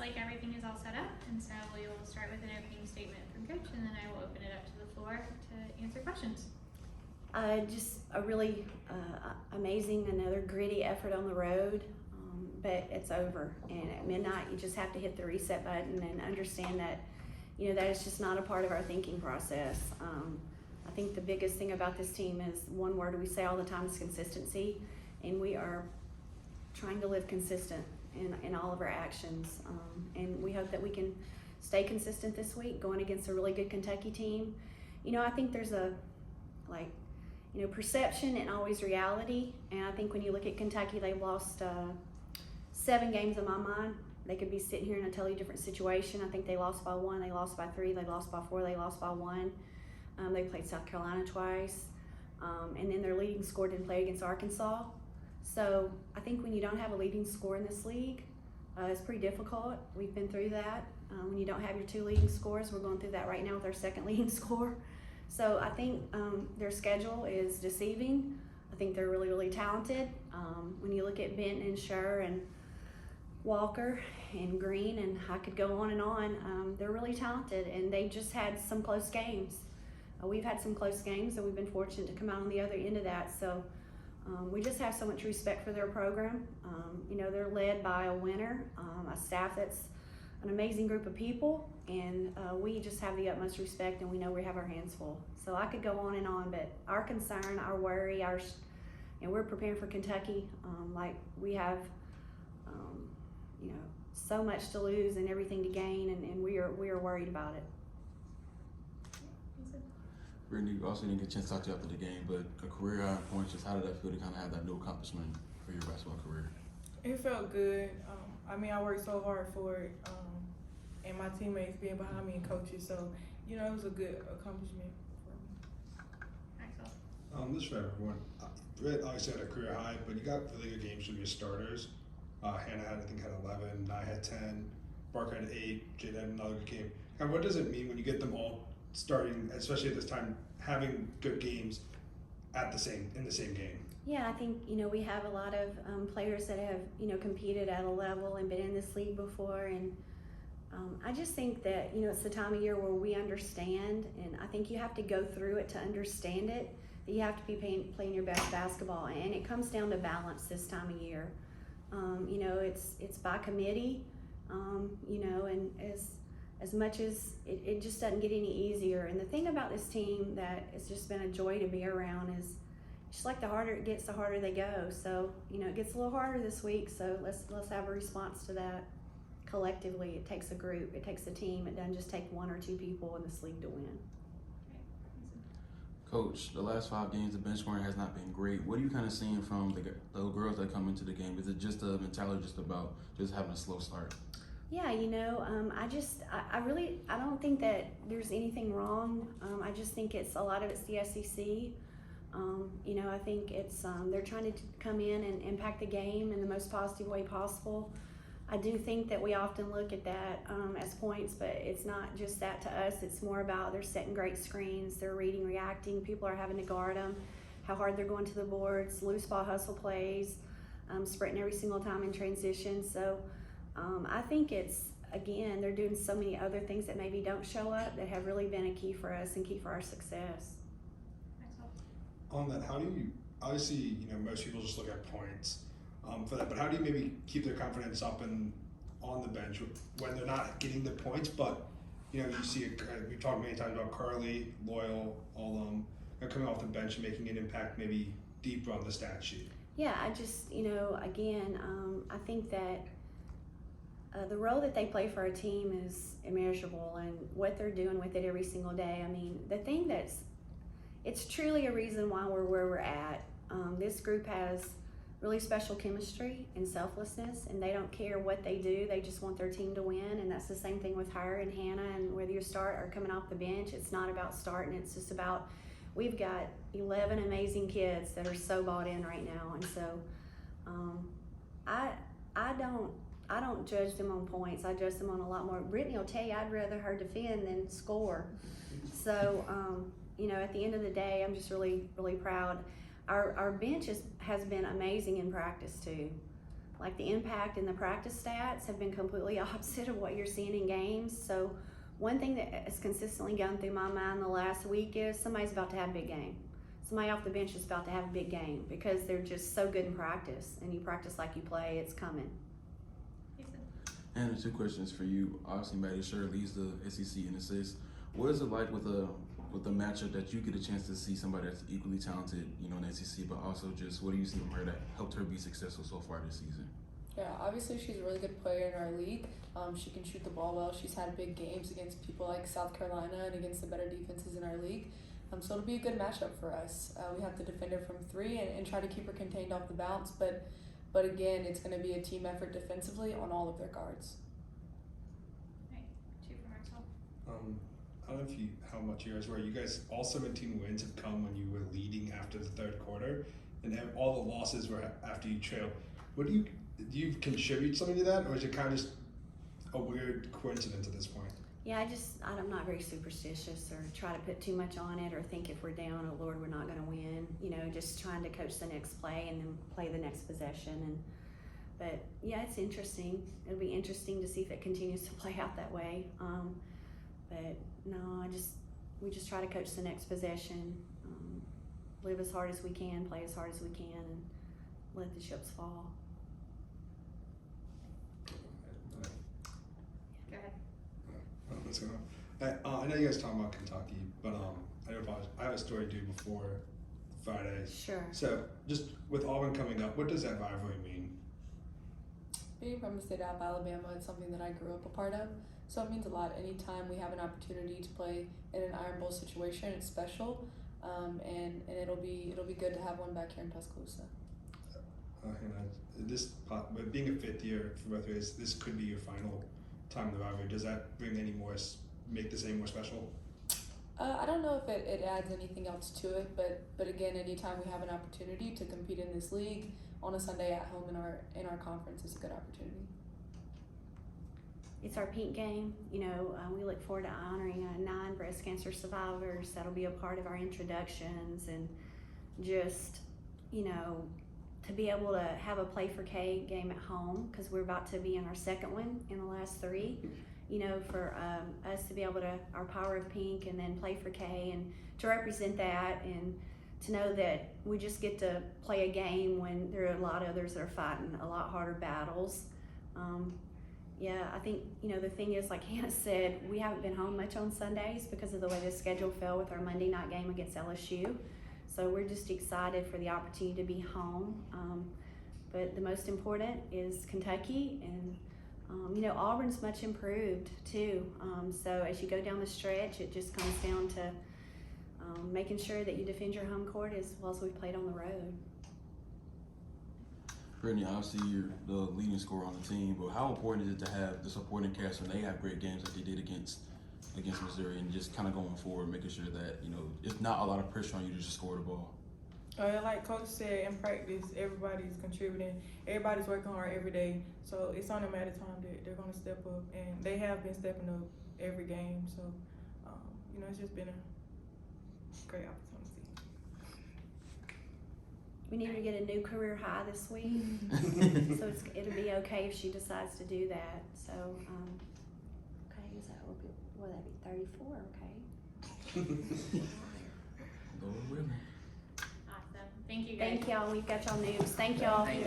like everything is all set up, and so we will start with an opening statement from Coach, and then I will open it up to the floor to answer questions. Just a really amazing, another gritty effort on the road, but it's over. And at midnight, you just have to hit the reset button and understand that, that is just not a part of our thinking process. I think the biggest thing about this team is one word we say all the time is consistency, and we are trying to live consistent in all of our actions. And we hope that we can stay consistent this week, going against a really good Kentucky team. I think there's perception and always reality. And I think when you look at Kentucky, they've lost 7 games in my mind. They could be sitting here in a totally different situation. I think they lost by 1, they lost by 3, they lost by 4, they lost by 1. They played South Carolina twice. And then their leading scorer didn't play against Arkansas. So I think when you don't have a leading scorer in this league, it's pretty difficult. We've been through that. When you don't have your 2 leading scorers, we're going through that right now with our 2nd leading scorer. So I think their schedule is deceiving. I think they're really, really talented. When you look at Benton and Scher and Walker and Green, and I could go on and on, they're really talented, and they just had some close games. We've had some close games, and we've been fortunate to come out on the other end of that. So we just have so much respect for their program. They're led by a winner, a staff that's an amazing group of people, and we just have the utmost respect, and we know we have our hands full. So I could go on and on, but our concern, our worry, we're preparing for Kentucky like we have, so much to lose and everything to gain, and we are worried about it. Brittany, we also didn't get a chance to talk to you after the game, but a career high in points, just how did that feel to kind of have that new accomplishment for your basketball career? It felt good. I worked so hard for it, and my teammates being behind me and coaches, so, it was a good accomplishment for me. Axel. This is for everyone. Britt obviously had a career high, but you got really good games from your starters. Hannah had 11, Nye had 10, Barker had 8, Jade had another good game. And what does it mean when you get them all starting, especially at this time, having good games in the same game? Yeah, I think, we have a lot of players that have, competed at a level and been in this league before. And I just think that, it's the time of year where we understand, and I think you have to go through it to understand it, that you have to be playing your best basketball. And it comes down to balance this time of year. It's by committee, and as much as it just doesn't get any easier. And the thing about this team that it's just been a joy to be around is just like the harder it gets, the harder they go. So, it gets a little harder this week, so let's have a response to that collectively. It takes a group, it takes a team. It doesn't just take 1 or 2 people in this league to win. Coach, the last 5 games, the bench scoring has not been great. What are you kind of seeing from the girls that come into the game? Is it just a mentality just about just having a slow start? Yeah, I don't think that there's anything wrong. I just think a lot of it's the SEC. I think it's they're trying to come in and impact the game in the most positive way possible. I do think that we often look at that as points, but it's not just that to us. It's more about they're setting great screens, they're reading, reacting, people are having to guard them, how hard they're going to the boards, loose ball hustle plays, sprinting every single time in transition. So I think again, they're doing so many other things that maybe don't show up that have really been a key for us and key for our success. On that, how do you, obviously, most people just look at points for that, but how do you maybe keep their confidence up and on the bench when they're not getting the points, but, you see, we've talked many times about Carly, Loyal, all of them, coming off the bench and making an impact maybe deeper on the stat sheet? Yeah, I just, again, I think that the role that they play for our team is immeasurable, and what they're doing with it every single day. I mean, the thing it's truly a reason why we're where we're at. This group has really special chemistry and selflessness, and they don't care what they do. They just want their team to win, and that's the same thing with her and Hannah. And whether you start or coming off the bench, it's not about starting. It's just about, we've got 11 amazing kids that are so bought in right now. And so I don't judge them on points. I judge them on a lot more. Brittany will tell you I'd rather her defend than score. So at the end of the day, I'm just really, really proud. Our bench has been amazing in practice too. like the impact and the practice stats have been completely opposite of what you're seeing in games. So one thing that has consistently gone through my mind the last week is somebody's about to have a big game. Somebody off the bench is about to have a big game because they're just so good in practice, and you practice like you play, it's coming. And the 2 questions for you. Obviously, Maddie Sher leads the SEC in assists. What is it like with a matchup that you get a chance to see somebody that's equally talented, you know, in the SEC, but also just what do you see from her that helped her be successful so far this season? Yeah, obviously she's a really good player in our league. She can shoot the ball well. She's had big games against people like South Carolina and against the better defenses in our league. So it'll be a good matchup for us. We have to defend her from 3 and try to keep her contained off the bounce. But again, it's going to be a team effort defensively on all of their guards. Right, 2 for Marcel. I don't know how much you guys were. You guys, all 17 wins have come when you were leading after the 3rd quarter, and all the losses were after you trailed. What do you contribute something to that, or is it kind of just a weird coincidence at this point? Yeah, I'm not very superstitious or try to put too much on it or think if we're down, oh Lord, we're not going to win. You know, just trying to coach the next play and then play the next possession. But yeah, it's interesting. It'll be interesting to see if it continues to play out that way. But no, we just try to coach the next possession, live as hard as we can, play as hard as we can, and let the chips fall. Go ahead. What's going on? I know you guys talking about Kentucky, but I have a story due before Friday. Sure. So just with Auburn coming up, what does that rivalry mean? Being from the state of Alabama, it's something that I grew up a part of. So it means a lot. Anytime we have an opportunity to play in an Iron Bowl situation, it's special, and it'll be good to have one back here in Tuscaloosa. Being a 5th year for both ways, this could be your final time in the rivalry. Does that bring make this any more special? I don't know if it adds anything else to it, but again, anytime we have an opportunity to compete in this league on a Sunday at home in our conference is a good opportunity. It's our pink game. You know, we look forward to honoring 9 breast cancer survivors. That'll be a part of our introductions, and just, you know, to be able to have a Play for K game at home, because we're about to be in our 2nd one in the last 3. You know, for us to be able to, our Power of Pink, and then Play for K, and to represent that, and to know that we just get to play a game when there are a lot of others that are fighting a lot harder battles. Yeah, I think, you know, the thing is, like Hannah said, we haven't been home much on Sundays because of the way the schedule fell with our Monday night game against LSU. So we're just excited for the opportunity to be home. But the most important is Kentucky, and you know, Auburn's much improved too. So as you go down the stretch, it just comes down to making sure that you defend your home court as well as we've played on the road. Brittany, obviously you're the leading scorer on the team, but how important is it to have the supporting cast when they have great games like they did against Missouri, and just kind of going forward, making sure that, you know, it's not a lot of pressure on you to just score the ball? Like Coach said, in practice, everybody's contributing. Everybody's working hard every day. So it's only a matter of time that they're going to step up, and they have been stepping up every game. So, you know, it's just been a great opportunity. We need her to get a new career high this week, so it'll be okay if she decides to do that. So, okay, is that will that be 34? Okay. Go with women. Awesome. Thank you guys. Thank y'all. We've got y'all news. Thank y'all. Thank you.